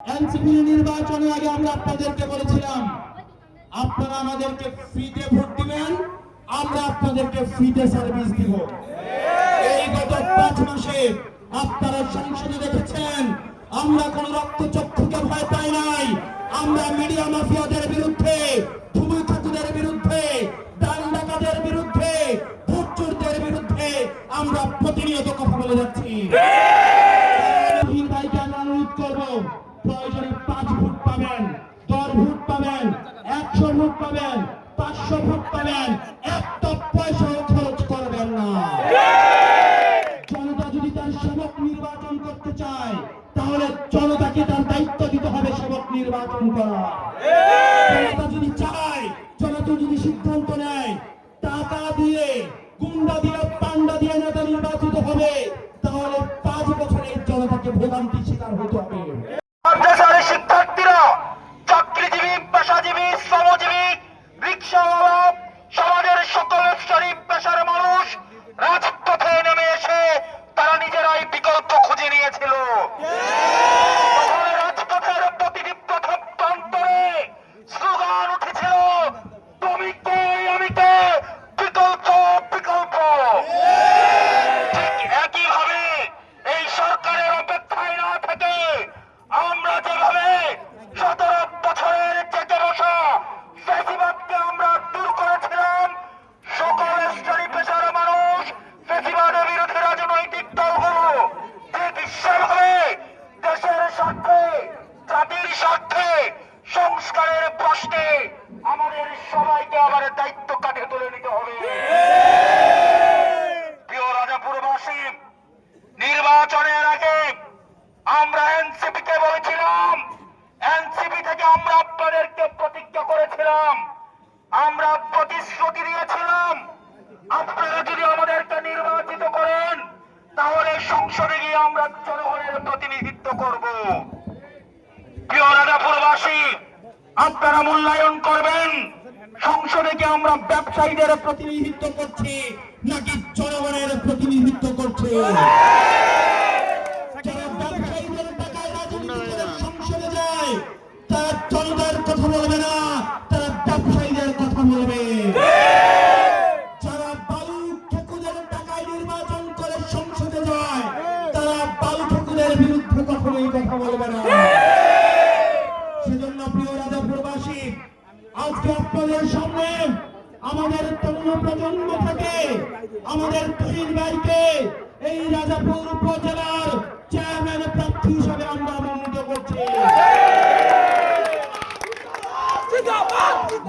NCP নির্বাচনের আগে আমরা আপনাদেরকে বলেছিলাম আপনারা আমাদেরকে ফ্রিতে ভোট দিবেন, আমরা আপনাদেরকে ফ্রিতে সার্ভিস দিব। এই গত 5 মাসে আপনারা সংসদে দেখেছেন আমরা কোন রক্তচক্ষুকে ভয় পাই নাই। আমরা মিডিয়া মাফিয়াদের বিরুদ্ধে, ধুমু ঠাকুরের বিরুদ্ধে, ডান ডাকাতের বিরুদ্ধে, ভোট চোরদের বিরুদ্ধে আমরা প্রতিনিয়ত কথা বলে যাচ্ছি। ভাইকে আমরা অনুরোধ করবো, প্রয়োজনে 5 ভোট পাবেন, 10 ভোট পাবেন, 100 ভোট পাবেন, 500 ভোট পাবেন, একটা পয়সাও খরচ করবেন না। জনতা যদি তার সেবক নির্বাচন করতে চায় তাহলে জনতাকে তার দায়িত্ব দিতে হবে সেবক নির্বাচন করা। জনতা যদি চায়, জনতা যদি সিদ্ধান্ত নেয় টাকা দিয়ে, গুন্ডা দিয়ে, পান্ডা দিয়ে নেতা নির্বাচিত হবে, তাহলে 5 বছরে জনতাকে ভোগান্তি শিকার হতে হবে। শিক্ষার্থীরা, চাকরিজীবী, পেশাজীবী, শ্রমজীবী, রিক্সাওয়ালা, সমাজের সকল শ্রেণী পেশার মানুষ রাজপথে নেমে এসে তারা নিজেরাই বিকল্প খুঁজে নিয়েছিল। রাজপথের প্রতিটি প্রথম প্রান্তরে স্লোগান উঠেছিল, তুমি কে, আমি কে, বিকল্প বিকল্প। ঠিক একইভাবে এই সরকারের অপেক্ষায় না থেকে আমরা যেভাবে 17 বছরের জেগে বসা ফ্যাসিবাদকে আমরা দূর করেছিলাম, সকল শ্রেণী পেশার মানুষ, ফ্যাসিবাদের বিরোধী রাজনৈতিক দলগুলো ঠিক সেভাবে দেশের স্বার্থে, জাতির স্বার্থে, সংস্কারের প্রশ্নে আমাদের সবাইকে আবার দায়িত্ব কাঁধে তুলে নিতে হবে। প্রিয় রাজাপুরবাসী, নির্বাচনের আগে আমরা এনসিপি কে বলেছিলাম, এনসিপি থেকে আমরা আপনাদেরকে প্রতিজ্ঞা করেছিলাম, আমরা প্রতিশ্রুতি দিয়েছিলাম, আপনারা যদি আমাদেরকে নির্বাচিত করেন তাহলে সংসদে গিয়ে আমরা জনগণের প্রতিনিধিত্ব করব। প্রিয় রাজাপুরবাসী, আপনারা মূল্যায়ন করবেন সংসদে গিয়ে আমরা ব্যবসায়ীদের প্রতিনিধিত্ব করছি নাকি জনগণের প্রতিনিধিত্ব করছি। সংসদে যায় তারা জনতার কথা বলবে না, তারা ব্যবসায়ীদের কথা বলবে। যারা বালু ঠেকুদের টাকায় নির্বাচন করে সংসদে যায় তারা বালু ঠেকুদের বিরুদ্ধে কখনোই কথা বলবে না। সেজন্য প্রিয় রাজাপুরবাসী, আজকে আপনাদের সামনে আমাদের তরুণ প্রজন্ম থেকে আমাদের তুহিন ভাইকে এই রাজাপুর উপজেলার চেয়ারম্যান প্রার্থী হিসাবে আমরা মনোনীত করছি।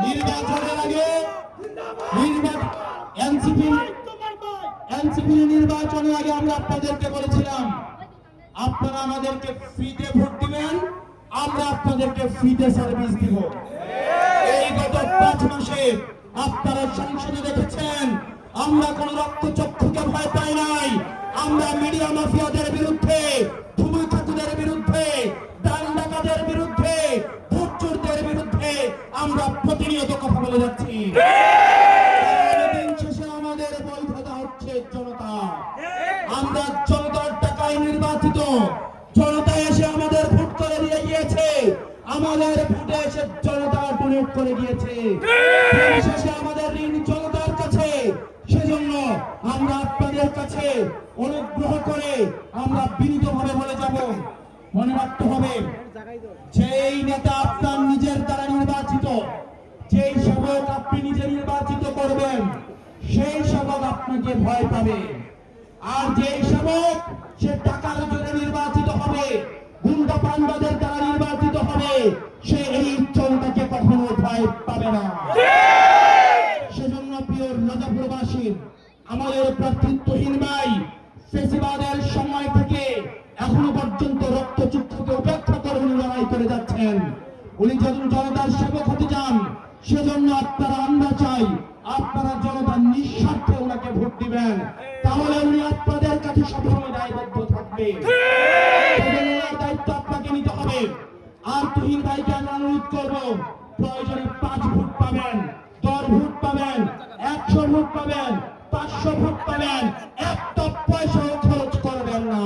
নির্বাচনের আগে এনসিপি নির্বাচনের আগে আমরা আপনাদেরকে বলেছিলাম আপনারা আমাদেরকে ফ্রিতে ভোট দিবেন, আমরা আপনাদেরকে ফ্রিতে সার্ভিস দিব। এই গত 5 মাসে আপনারা সংসদে দেখেছেন আমরা কোন রক্তচক্ষুকে ভয় পাই নাই। আমরা মিডিয়া মাফিয়াদের বিরুদ্ধে, ধুমু ঠাকুরের বিরুদ্ধে, ডান ডাকাতের বিরুদ্ধে, ভোট চোরদের বিরুদ্ধে আমরা প্রতিনিয়ত কথা বলে যাচ্ছি। দিন শেষে আমাদের বৈধতা হচ্ছে জনতা। আমরা জনতার টাকায় নির্বাচিত, জনতা এসে আমাদের ভোট করে দিয়ে গিয়েছে, আমাদের ভোটে এসে জনতা ডোনেট করে গিয়েছে। শেষে আমাদের ঋণ জনতার কাছে। সেজন্য আমরা আপনাদের কাছে অনুগ্রহ করে আমরা বিনীতভাবে বলে যাব, মনে রাখতে হবে যেই নেতা আপনার নিজের দ্বারা নির্বাচিত, যেই সেবক আপনি নিজে নির্বাচিত করবেন, সেই সেবক আপনাকে ভয় পাবে। আর যেই সেবক সে টাকার জন্য নির্বাচিত হবে, গুন্ডা পান্ডাদের দ্বারা নির্বাচিত হবে, সে এই জনতাকে কখনো ভয় পাবে না। সেজন্য প্রিয় রাজাপুরবাসী, আমাদের প্রার্থী তুহিন ভাই ফ্যাসিবাদের সময় থেকে এখনো পর্যন্ত রক্তচক্ষুকে উপেক্ষা করে উনি লড়াই করে যাচ্ছেন। উনি যখন জনতার সেবক হতে চান, সেজন্য আপনারা, আমরা চাই আপনারা জনতার নিঃস্বার্থে ওনাকে ভোট দিবেন, তাহলে উনি আপনাদের কাছে সবসময় দায়বদ্ধ থাকবে। দায়িত্ব আপনাকে নিতে হবে। আর তুহিন ভাইকে আমরা অনুরোধ করবো, প্রয়োজনে 5 ভোট পাবেন, 10 ভোট পাবেন, 100 ভোট পাবেন, 500 ভোট পাবেন, একটা পয়সাও খরচ করবেন না।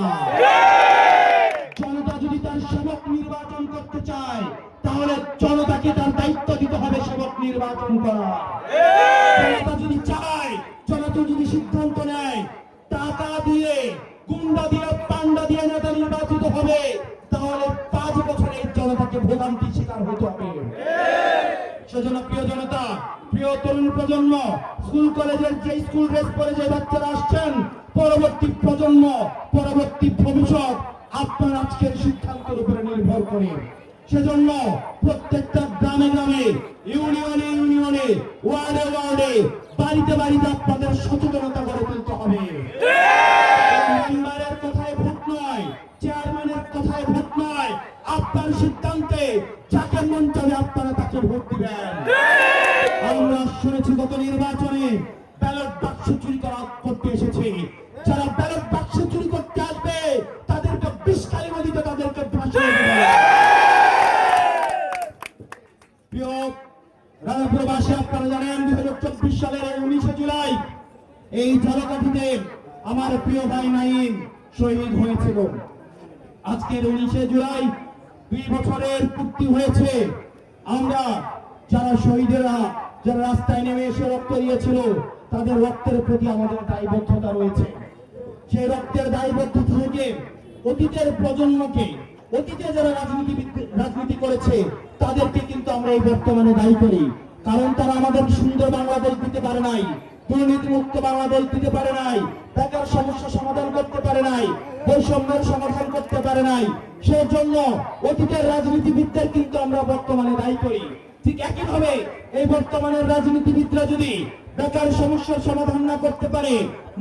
জনতা যদি তার সেবক নির্বাচন চায় তাহলে জনতাকে তার দায়িত্ব দিতে হবে সেবক নির্বাচন করা। জনতা যদি চায়, জনতা যদি সিদ্ধান্ত নেয় টাকা দিয়ে, গুন্ডা দিয়ে, পান্ডা দিয়ে নেতা নির্বাচিত হবে, তাহলে 5 বছরে জনতাকে ভোগান্তি শিকার হতে হবে। সেজন্য প্রিয় জনতা, প্রিয় তরুণ প্রজন্ম, স্কুল কলেজের যে স্কুল ড্রেস পরে যে বাচ্চারা আসছেন, পরবর্তী প্রজন্ম, পরবর্তী ভবিষ্যৎ আপনার আজকের সিদ্ধান্তের উপরে নির্ভর করে। সেজন্য প্রত্যেকটা গ্রামে গ্রামে, ইউনিয়নে ইউনিয়নে, ওয়ার্ডে ওয়ার্ডে, বাড়িতে বাড়িতে আপনাদের সচেতনতা গড়ে তুলতে হবে। মেম্বারের কথায় ভোট নয়, চেয়ারম্যানের কথায় ভোট নয়, আপনার সিদ্ধান্তে যাকে মন চাবে আপনারা তাকে ভোট দিবেন। আমরা শুনেছি গত নির্বাচনে ব্যালট বাক্স চুরি করতে এসেছে। যারা ব্যালট বাক্স চুরি করতে আসবে তাদেরকে বিষকালী নদীতে তাদেরকে ভাসিয়ে দেবে। প্রিয় রানাপুরবাসী, আপনারা জানেন 2024 সালের 19 জুলাই এই ঝালকাঠিতে আমার প্রিয় ভাই নাঈম শহীদ হয়েছিল। আজকের 19 জুলাই 2 বছরের পূর্তি হয়েছে। আমরা যারা শহীদেরা, যারা রাস্তায় নেমে এসে রক্ত দিয়েছিল, তাদের রক্তের প্রতি আমাদের দায়বদ্ধতা রয়েছে। সেই রক্তের দায়বদ্ধতা থেকে অতীতের প্রজন্মকে, অতীতে যারা রাজনীতি করেছে তাদেরকে কিন্তু আমরা এই বর্তমানে দায়ী করি। কারণ তারা আমাদের সুন্দর বাংলাদেশ দিতে পারে নাই, দুর্নীতি মুক্ত বাংলাদেশ দিতে পারে নাই, বেকার সমস্যা সমাধান করতে পারে নাই, বৈষম্যের সমাধান করতে পারে নাই। সেই জন্য অতীতের রাজনীতিবিদদের কিন্তু আমরা বর্তমানে দায়ী করি। ঠিক একইভাবে এই বর্তমানের রাজনীতিবিদরা যদি বেকার সমস্যার সমাধান না করতে পারে,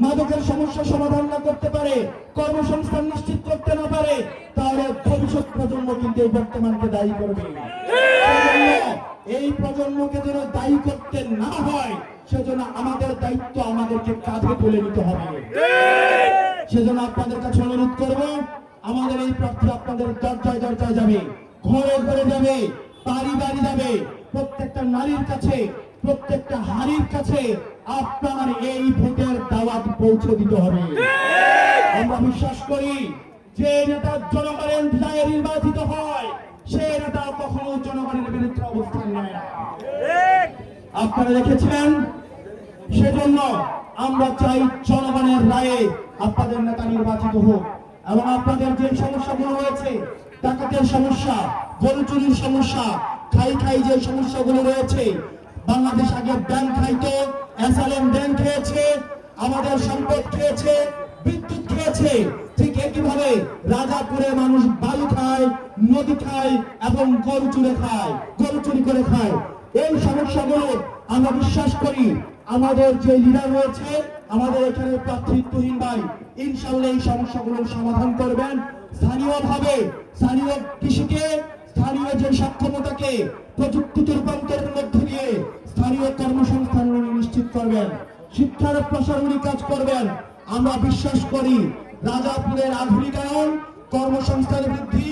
মাদকের সমস্যার সমাধান না করতে পারে, কর্মসংস্থান নিশ্চিত করতে না পারে, তাহলে ভবিষ্যৎ প্রজন্ম কিন্তু এই বর্তমানকে দায়ী করবে। এই প্রজন্মকে যেন দায়ী করতে না হয়, সেজন্য আমাদের দায়িত্ব আমাদেরকে কাঁধে তুলে নিতে হবে। সেজন্য আপনাদের কাছে অনুরোধ করব, আমাদের এই প্রার্থী আপনাদের দরজায় দরজায় যাবে, ঘরে ঘরে যাবে, বাড়ি বাড়ি যাবে, প্রত্যেকটা নারীর কাছে, প্রত্যেকটা হাড়ির কাছে আপনার এই ভোটের দাওয়াত পৌঁছে দিতে হবে। আমরা বিশ্বাস করি যে নেতা জনগণের বিজয়ে নির্বাচিত হয়, সে নেতা কখনো জনগণের বিরুদ্ধে অবস্থান নেয় না। আপনারা দেখেছেন, সেজন্য আমরা চাই জনগণের রায়ে আপনাদের নেতা নির্বাচিত হোক। এবং আপনাদের যে সমস্যাগুলো রয়েছে, ডাকাতের সমস্যা, গরু চুরির সমস্যা, খাই যে সমস্যাগুলো রয়েছে, বাংলাদেশ আগে ব্যাংক খাইতো, এসএলএম ব্যাংক খেয়েছে, আমাদের সম্পদ খেয়েছে, বিদ্যুৎ খেয়েছে। ঠিক একইভাবে রাজাপুরের মানুষ বালু খায়, নদী খায় এবং গরু চুরি করে খায়। এই সমস্যাগুলো আমরা বিশ্বাস করি আমাদের যে লিডার রয়েছে, আমাদের এখানে প্রার্থী তুহিন ভাই ইনশাআল্লাহ এই সমস্যাগুলোর সমাধান করবেন। স্থানীয়ভাবে স্থানীয় কৃষিকে, স্থানীয় যে সক্ষমতাকে প্রযুক্তিতে রূপান্তরের মধ্যে দিয়ে স্থানীয় কর্মসংস্থান নিশ্চিত করবেন, শিক্ষার প্রসারণী কাজ করবেন। আমরা বিশ্বাস করি রাজাপুরের আধুনিকায়ন, কর্মসংস্থান বৃদ্ধি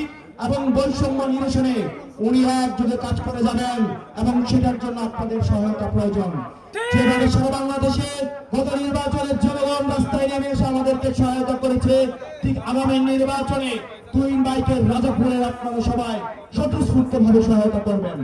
এবং বৈষম্য নিরসনে উনি একযোগে কাজ করে যাবেন এবং সেটার জন্য আপনাদের সহায়তা প্রয়োজন। যেভাবে সারা বাংলাদেশে গত নির্বাচনের জনগণ রাস্তায় নেমে এসে আমাদেরকে সহায়তা করেছে, ঠিক আগামী নির্বাচনে তুহিন ভাইকে রাজাপুরের আপনারা সবাই স্বতঃস্ফূর্ত ভাবে সহায়তা করবেন।